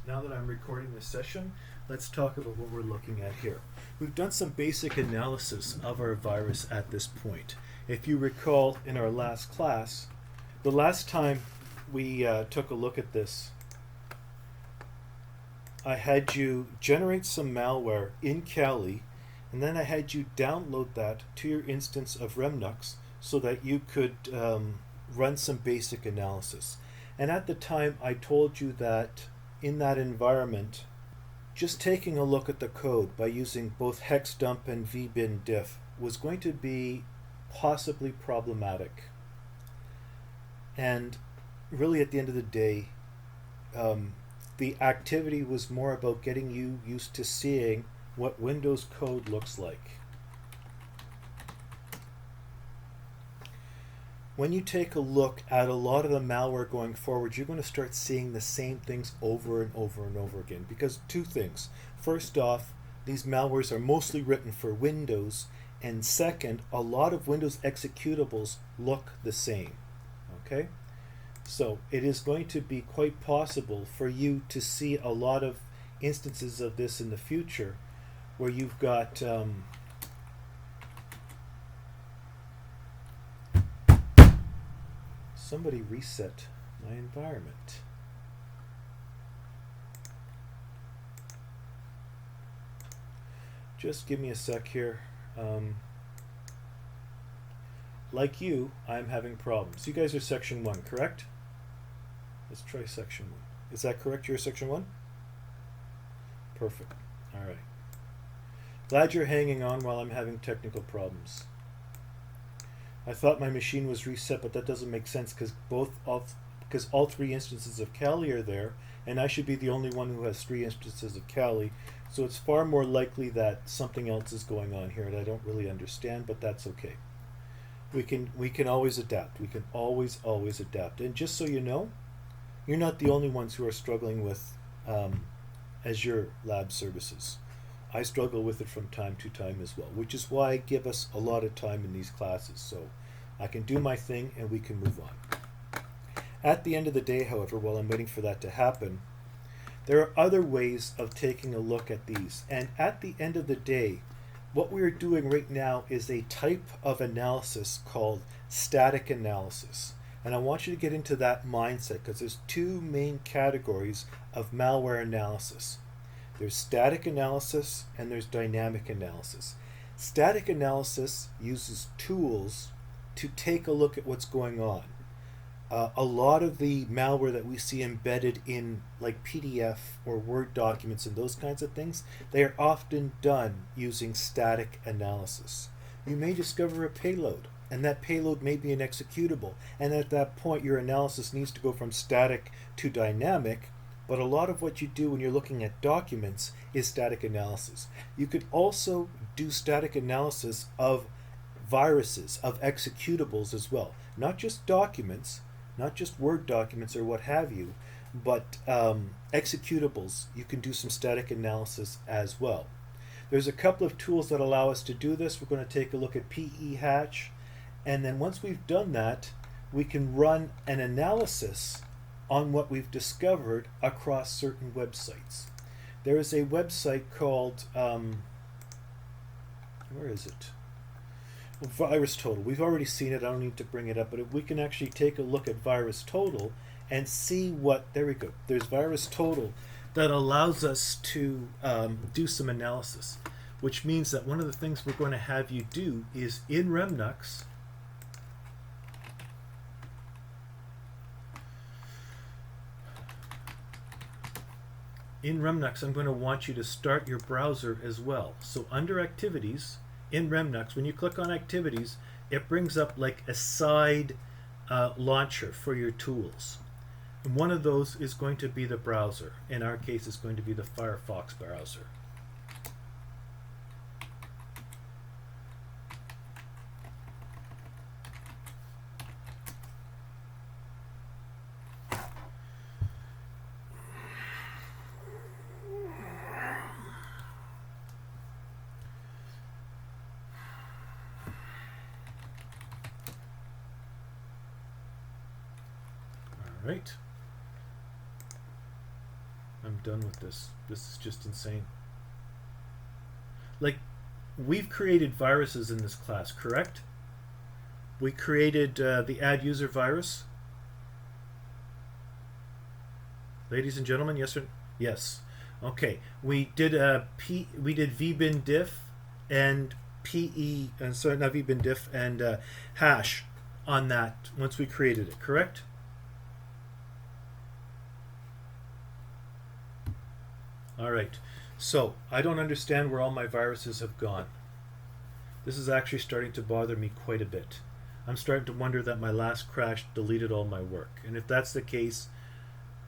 now that I'm recording this session, let's talk about what we're looking at here. We've done some basic analysis of our virus at this point. If you recall in our last class, the last time we took a look at this, I had you generate some malware in Kali, and then I had you download that to your instance of Remnux so that you could run some basic analysis. And at the time I told you that in that environment, just taking a look at the code by using both hexdump and vbindiff was going to be possibly problematic. And really at the end of the day, the activity was more about getting you used to seeing what Windows code looks like. When you take a look at a lot of the malware going forward, you're going to start seeing the same things over and over and over again. Because two things. First off, these malwares are mostly written for Windows. And second, a lot of Windows executables look the same. Okay? So it is going to be quite possible for you to see a lot of instances of this in the future where you've got somebody reset my environment. Just give me a sec here. Like you, I'm having problems. You guys are section 1, correct? Let's try section 1. Is that correct? You're section 1? Perfect. All right. Glad you're hanging on while I'm having technical problems. I thought my machine was reset, but that doesn't make sense because all three instances of Kali are there, and I should be the only one who has 3 instances of Kali. So it's far more likely that something else is going on here, and I don't really understand, but that's okay. We can always adapt. We can always adapt. And just so you know, you're not the only ones who are struggling with Azure Lab Services. I struggle with it from time to time as well, which is why I give us a lot of time in these classes, so I can do my thing and we can move on. At the end of the day, however, while I'm waiting for that to happen, there are other ways of taking a look at these. And at the end of the day, what we're doing right now is a type of analysis called static analysis. And I want you to get into that mindset because there's 2 main categories of malware analysis. There's static analysis and there's dynamic analysis. Static analysis uses tools to take a look at what's going on. A lot of the malware that we see embedded in like PDF or Word documents and those kinds of things, they are often done using static analysis. You may discover a payload, and that payload may be an executable, and at that point your analysis needs to go from static to dynamic. But a lot of what you do when you're looking at documents is static analysis. You could also do static analysis of viruses, of executables as well. Not just documents, not just Word documents or what have you, but executables. You can do some static analysis as well. There's a couple of tools that allow us to do this. We're going to take a look at pehash, and then once we've done that, we can run an analysis on what we've discovered across certain websites. There is a website called, where is it? VirusTotal. We've already seen it, I don't need to bring it up, but if we can actually take a look at VirusTotal and see what, there we go, there's VirusTotal that allows us to do some analysis, which means that one of the things we're going to have you do is in Remnux, I'm going to want you to start your browser as well. So under Activities, in Remnux, when you click on Activities, it brings up like a side launcher for your tools. And one of those is going to be the browser. In our case, it's going to be the Firefox browser. Right. I'm done with this. This is just insane. Like, we've created viruses in this class, correct? We created the add user virus. Ladies and gentlemen, yes or yes? Okay, we did vbin diff and pe and sorry, not vbin diff and hash on that once we created it, correct? All right. So I don't understand where all my viruses have gone. This is actually starting to bother me quite a bit. I'm starting to wonder that my last crash deleted all my work. And if that's the case,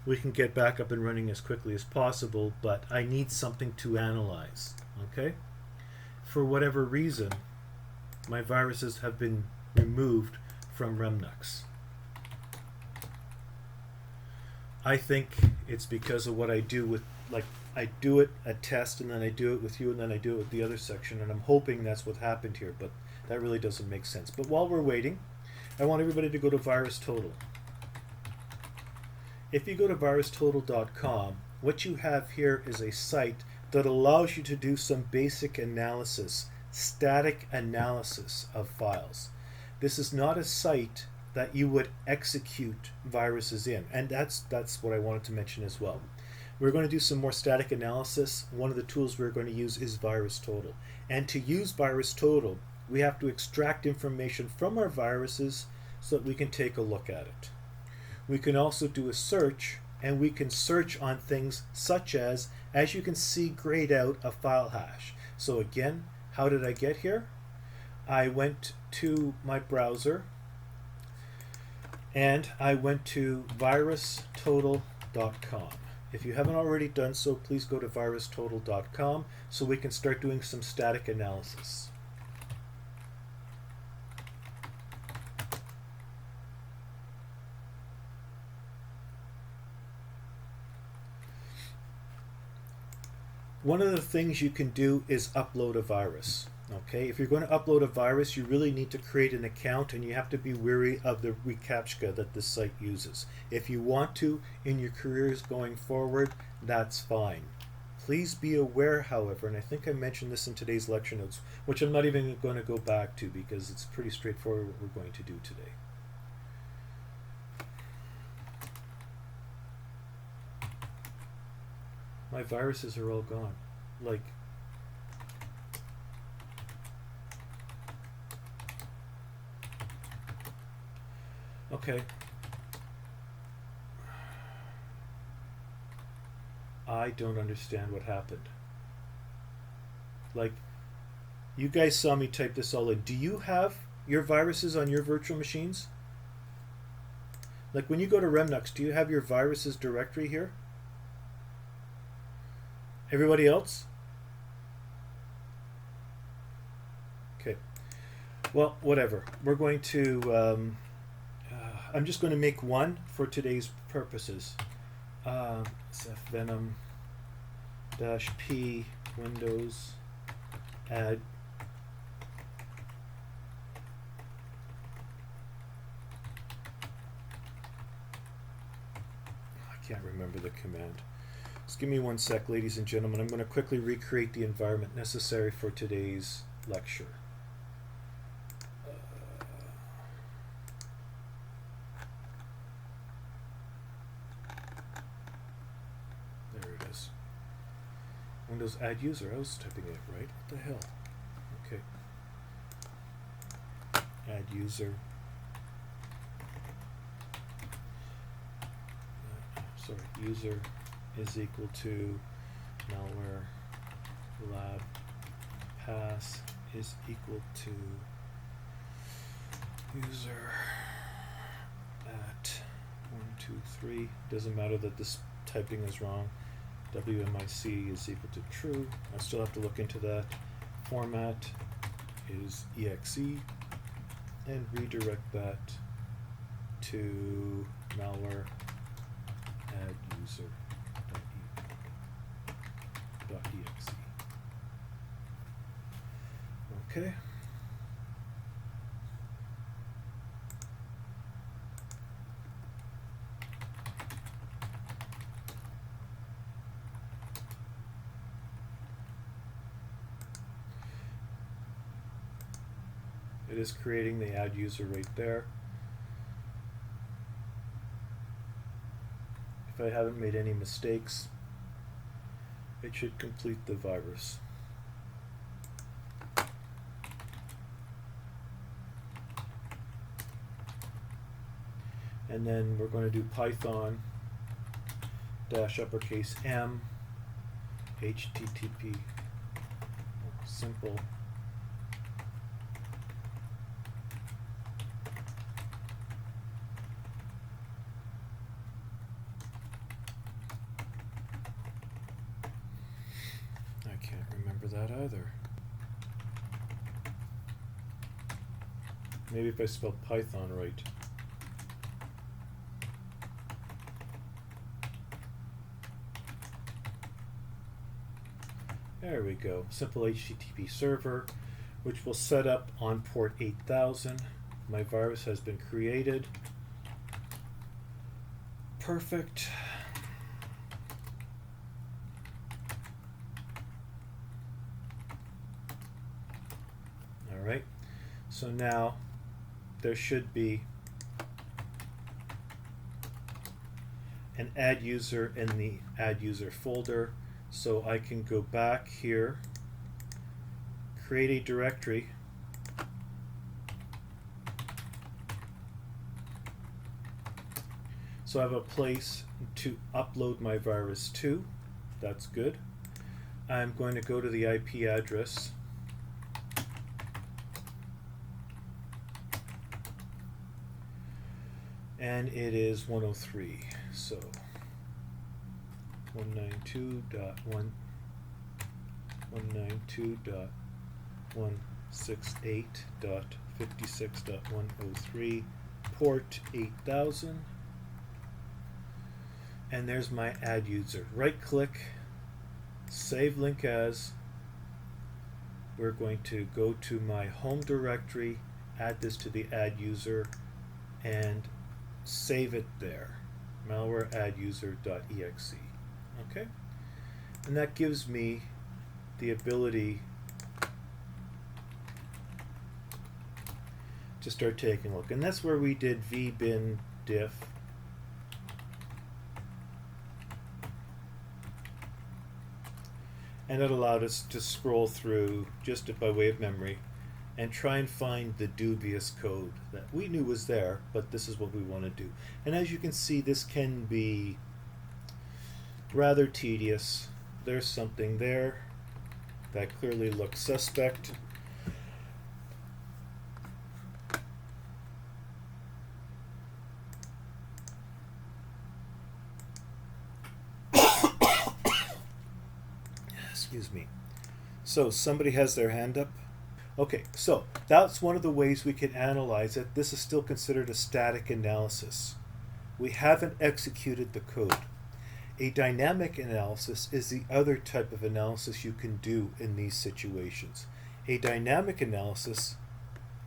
we can get back up and running as quickly as possible, but I need something to analyze. Okay? For whatever reason, my viruses have been removed from Remnux. I think it's because of what I do with, like, I do it a test and then I do it with you and then I do it with the other section, and I'm hoping that's what happened here, but that really doesn't make sense. But while we're waiting, I want everybody to go to VirusTotal. If you go to virustotal.com, what you have here is a site that allows you to do some basic analysis, static analysis of files. This is not a site that you would execute viruses in, and that's what I wanted to mention as well. We're going to do some more static analysis. One of the tools we're going to use is VirusTotal. And to use VirusTotal, we have to extract information from our viruses so that we can take a look at it. We can also do a search, and we can search on things such as you can see grayed out a file hash. So again, how did I get here? I went to my browser, and I went to virustotal.com. If you haven't already done so, please go to virustotal.com so we can start doing some static analysis. One of the things you can do is upload a virus. Okay, if you're going to upload a virus, you really need to create an account, and you have to be wary of the reCAPTCHA that this site uses. If you want to in your careers going forward, that's fine. Please be aware, however, and I think I mentioned this in today's lecture notes, which I'm not even going to go back to because it's pretty straightforward what we're going to do today. My viruses are all gone. Like, okay. I don't understand what happened. Like, you guys saw me type this all in. Do you have your viruses on your virtual machines? Like, when you go to Remnux, do you have your viruses directory here? Everybody else? Okay. Well, whatever. We're going to... I'm just going to make one for today's purposes. Venom -p Windows add I can't remember the command. Just give me 1 sec, ladies and gentlemen. I'm going to quickly recreate the environment necessary for today's lecture. There it is. Windows add user. I was typing it right. What the hell? Okay. Add user. Sorry, user is equal to malware lab pass is equal to user at 123. Doesn't matter that this typing is wrong. WMIC is equal to true. I still have to look into that. Format is exe, and redirect that to malware add user.exe. Okay. It is creating the add user right there. If I haven't made any mistakes, it should complete the virus. And then we're going to do Python -uppercase M HTTP simple I can't remember that either. Maybe if I spelled Python right. There we go. Simple HTTP server, which will set up on port 8000. My virus has been created. Perfect. All right. So now there should be an add user in the add user folder. So I can go back here, create a directory, so I have a place to upload my virus to. That's good. I'm going to go to the IP address, and it is 103. So 192.168.56.103, port 8000, and there's my add user. Right click, save link as. We're going to go to my home directory, add this to the add user, and save it there. Malware add user.exe. Okay, and that gives me the ability to start taking a look, and that's where we did vbin diff and it allowed us to scroll through just by way of memory and try and find the dubious code that we knew was there, but this is what we want to do. And as you can see, this can be rather tedious. There's something there that clearly looks suspect. Excuse me. So somebody has their hand up. Okay, so that's one of the ways we can analyze it. This is still considered a static analysis. We haven't executed the code. A dynamic analysis is the other type of analysis you can do in these situations. A dynamic analysis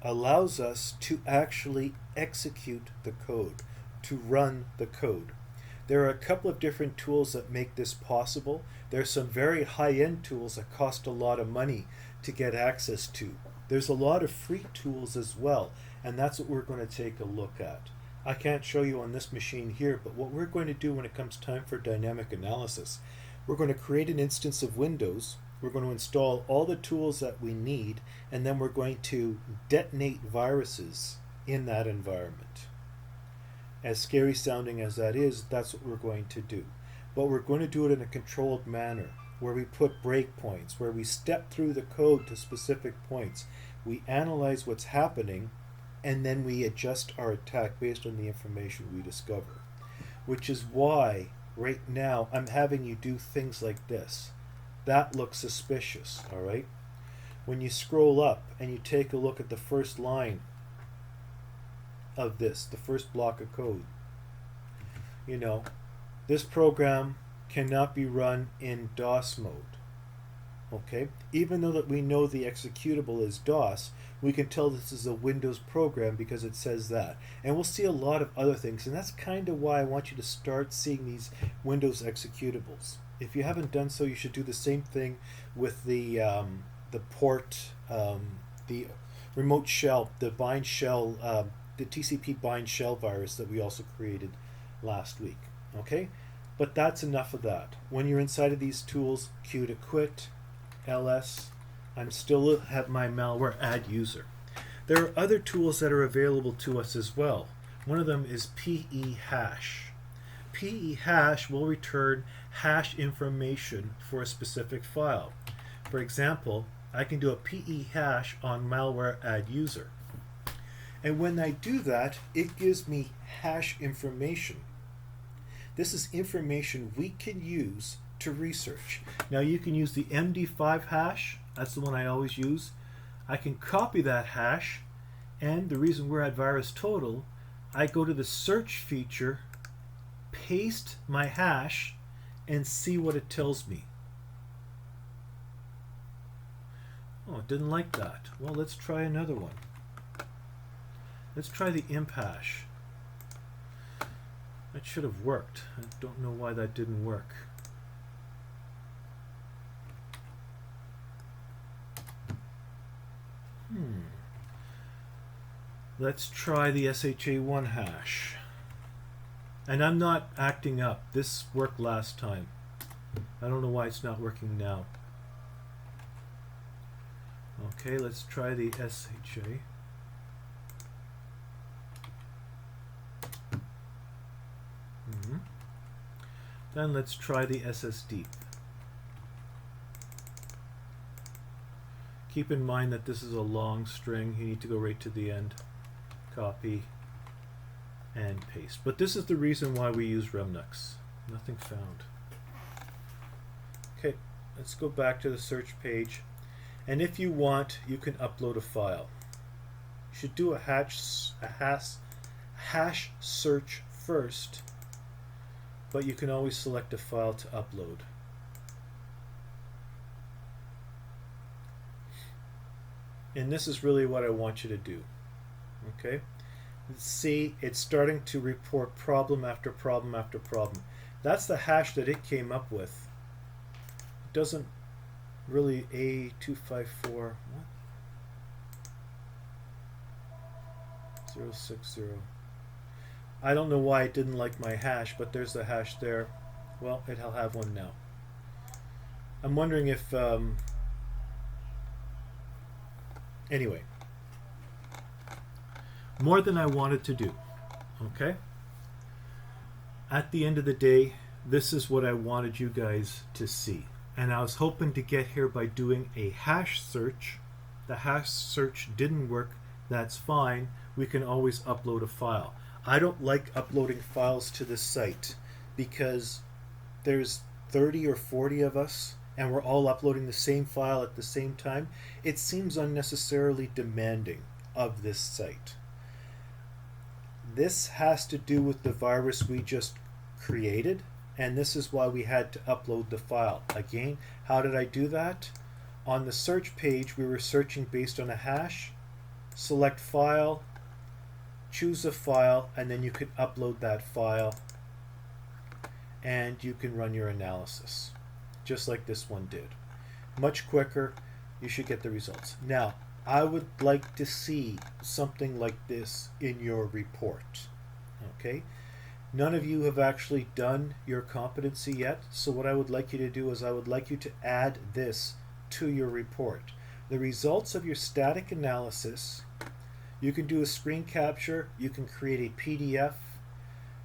allows us to actually execute the code, to run the code. There are a couple of different tools that make this possible. There are some very high-end tools that cost a lot of money to get access to. There's a lot of free tools as well, and that's what we're going to take a look at. I can't show you on this machine here, but what we're going to do when it comes time for dynamic analysis, we're going to create an instance of Windows, we're going to install all the tools that we need, and then we're going to detonate viruses in that environment. As scary sounding as that is, that's what we're going to do. But we're going to do it in a controlled manner, where we put breakpoints, where we step through the code to specific points. We analyze what's happening, and then we adjust our attack based on the information we discover. Which is why, right now, I'm having you do things like this. That looks suspicious, all right? When you scroll up and you take a look at the first line of this, the first block of code, you know, this program cannot be run in DOS mode. Okay, even though that we know the executable is DOS, we can tell this is a Windows program because it says that. And we'll see a lot of other things, and that's kind of why I want you to start seeing these Windows executables. If you haven't done so, you should do the same thing with the port, the remote shell, the bind shell, the TCP bind shell virus that we also created last week. Okay, but that's enough of that. When you're inside of these tools, Q to quit, ls, I'm still have my malware add user. There are other tools that are available to us as well. One of them is pehash. Pehash will return hash information for a specific file. For example, I can do a pehash on malware add user. And when I do that, it gives me hash information. This is information we can use to research. Now you can use the MD5 hash, that's the one I always use. I can copy that hash, and the reason we're at VirusTotal, I go to the search feature, paste my hash, and see what it tells me. Oh, it didn't like that. Well, let's try another one. Let's try the imp hash. That should have worked. I don't know why that didn't work. Let's try the SHA1 hash. And I'm not acting up. This worked last time. I don't know why it's not working now. Okay, let's try the SHA. Then let's try the SSD. Keep in mind that this is a long string. You need to go right to the end. Copy and paste. But this is the reason why we use Remnux. Nothing found. Okay, let's go back to the search page. And if you want, you can upload a file. You should do a hash search first, but you can always select a file to upload. And this is really what I want you to do. Okay? See, it's starting to report problem after problem after problem. That's the hash that it came up with. It doesn't really A254 what? 060. I don't know why it didn't like my hash, but there's the hash there. Well, it'll have one now. I'm wondering if anyway, more than I wanted to do. Okay? At the end of the day, this is what I wanted you guys to see. And I was hoping to get here by doing a hash search. The hash search didn't work. That's fine. We can always upload a file. I don't like uploading files to this site because there's 30 or 40 of us and we're all uploading the same file at the same time. It seems unnecessarily demanding of this site. This has to do with the virus we just created, and this is why we had to upload the file. Again, how did I do that? On the search page, we were searching based on a hash. Select file, choose a file, and then you can upload that file and you can run your analysis just like this one did. Much quicker. You should get the results. Now, I would like to see something like this in your report. Okay? None of you have actually done your competency yet, so what I would like you to do is I would like you to add this to your report. The results of your static analysis. You can do a screen capture, you can create a PDF,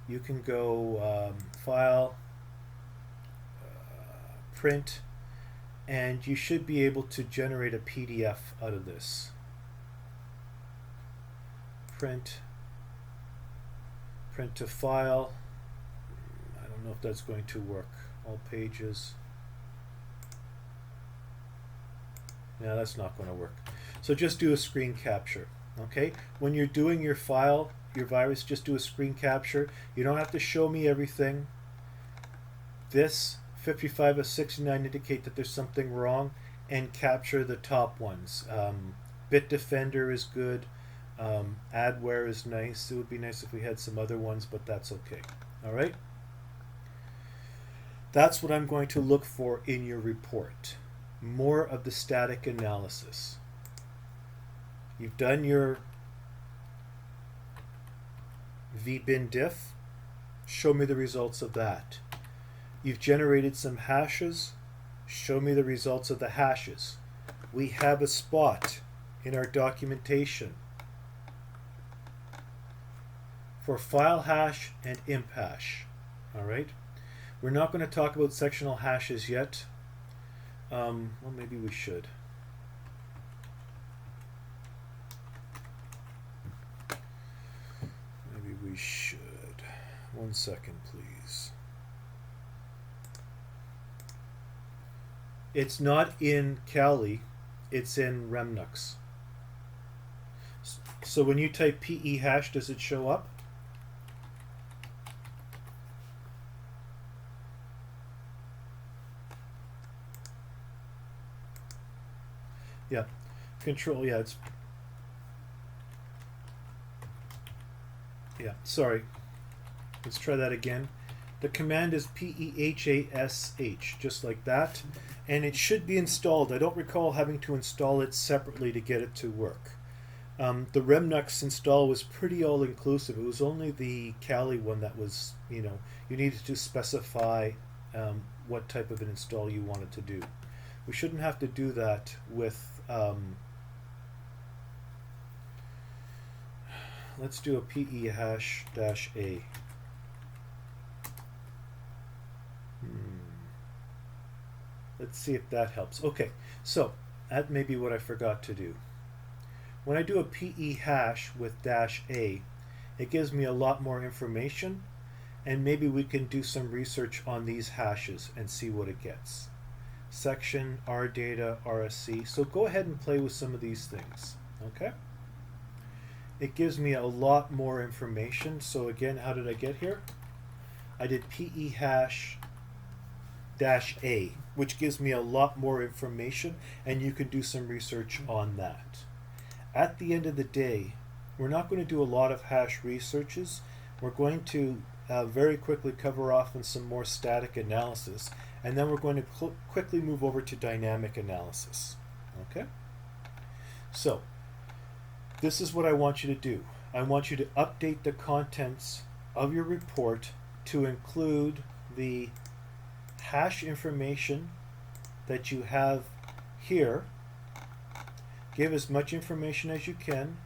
you can go file, print, and you should be able to generate a PDF out of this. Print to file. I don't know if that's going to work. All pages. Yeah, that's not going to work. So just do a screen capture. Okay? When you're doing your file, your virus, just do a screen capture. You don't have to show me everything. This 55 of 69 indicate that there's something wrong, and capture the top ones. Bitdefender is good. Adware is nice. It would be nice if we had some other ones, but that's okay. Alright? That's what I'm going to look for in your report. More of the static analysis. You've done your vbin diff. Show me the results of that. You've generated some hashes. Show me the results of the hashes. We have a spot in our documentation for file hash and imp hash. All right. We're not going to talk about sectional hashes yet. Well, maybe we should. Maybe we should. 1 second, please. It's not in Kali, it's in Remnux. So when you type pehash, does it show up? Yeah, control, yeah, it's, yeah, sorry. Let's try that again. The command is pehash, just like that, and it should be installed. I don't recall having to install it separately to get it to work. The Remnux install was pretty all-inclusive. It was only the Kali one that was, you know, you needed to specify what type of an install you wanted to do. We shouldn't have to do that with, let's do a pehash-a. Let's see if that helps. Okay, so that may be what I forgot to do. When I do a pehash with -a, it gives me a lot more information, and maybe we can do some research on these hashes and see what it gets. Section, rdata, rsc. So go ahead and play with some of these things. Okay? It gives me a lot more information. So again, how did I get here? I did pehash-a, which gives me a lot more information, and you can do some research on that. At the end of the day, we're not going to do a lot of hash researches. We're going to very quickly cover off on some more static analysis, and then we're going to quickly move over to dynamic analysis. Okay? So, this is what I want you to do. I want you to update the contents of your report to include the hash information that you have here. Give as much information as you can.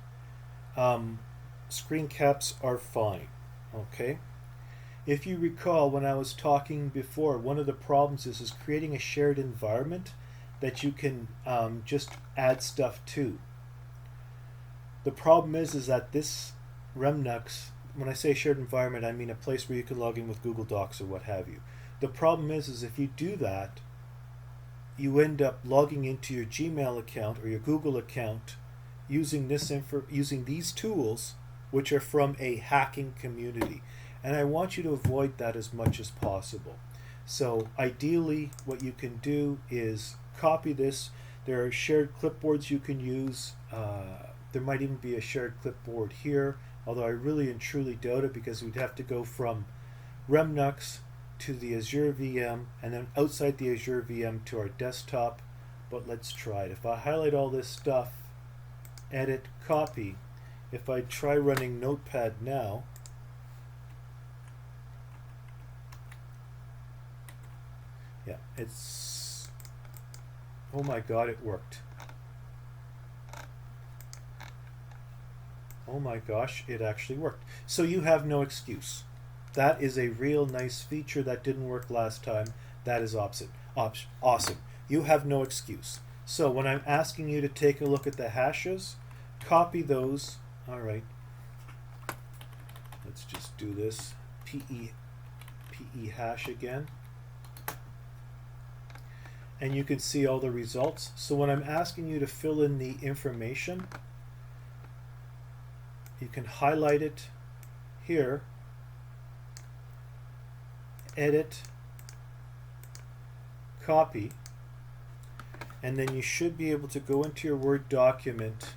Screen caps are fine. Okay? If you recall, when I was talking before, one of the problems is creating a shared environment that you can just add stuff to. The problem is that this Remnux, when I say shared environment, I mean a place where you can log in with Google Docs or what have you. The problem is if you do that, you end up logging into your Gmail account or your Google account using using these tools, which are from a hacking community. And I want you to avoid that as much as possible. So ideally, what you can do is copy this. There are shared clipboards you can use. There might even be a shared clipboard here, although I really and truly doubt it, because we'd have to go from Remnux to the Azure VM, and then outside the Azure VM to our desktop. But let's try it. If I highlight all this stuff, edit, copy, if I try running Notepad now, yeah, it's, oh my god, it worked. Oh my gosh, it actually worked. So you have no excuse. That is a real nice feature that didn't work last time. That is awesome. You have no excuse. So when I'm asking you to take a look at the hashes, copy those. All right. Let's just do this. pehash again. And you can see all the results. So when I'm asking you to fill in the information, you can highlight it here, edit, copy, and then you should be able to go into your Word document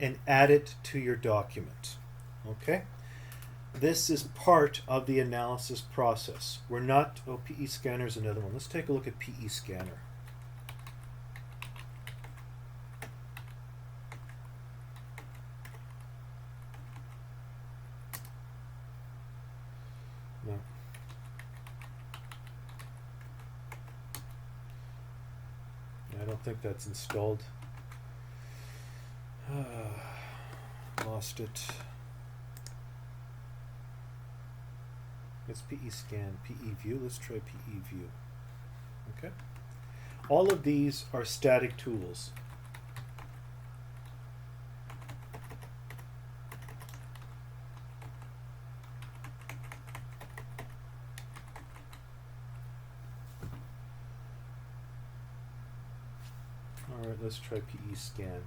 and add it to your document. Okay? this is part of the analysis process. We're not, oh, PE scanner is another one. Let's take a look at PE scanner. No. I don't think that's installed. Lost it. It's PE scan, PE view. Let's try PE view. Okay. All of these are static tools. Alright, let's try PE scan.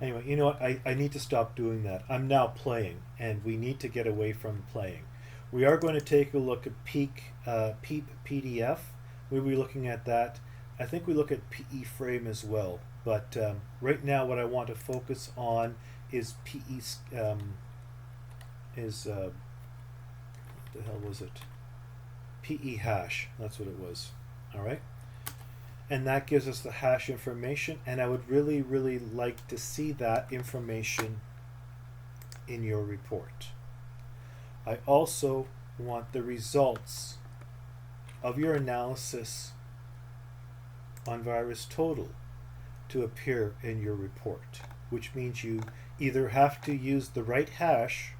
Anyway, you know what? I need to stop doing that. I'm now playing, and we need to get away from playing. We are going to take a look at PEEP PDF. We'll be looking at that. I think we look at PE frame as well. But right now what I want to focus on is PE, what the hell was it? PE hash, that's what it was. Alright? And that gives us the hash information, and I would really, really like to see that information in your report. I also want the results of your analysis on VirusTotal to appear in your report, which means you either have to use the right hash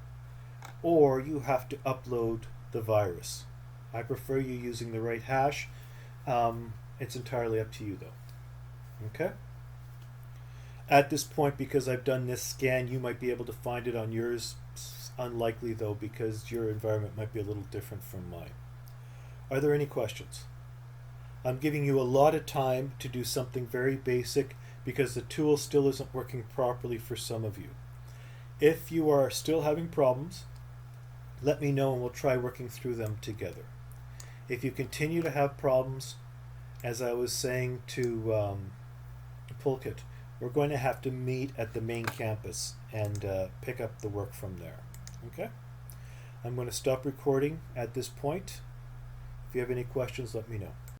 or you have to upload the virus. I prefer you using the right hash. It's entirely up to you though. Okay? At this point, because I've done this scan, you might be able to find it on yours. Unlikely though, because your environment might be a little different from mine. Are there any questions? I'm giving you a lot of time to do something very basic because the tool still isn't working properly for some of you. If you are still having problems, let me know and we'll try working through them together. If you continue to have problems, as I was saying to Pulkit, we're going to have to meet at the main campus and pick up the work from there. Okay? I'm going to stop recording at this point. If you have any questions, let me know.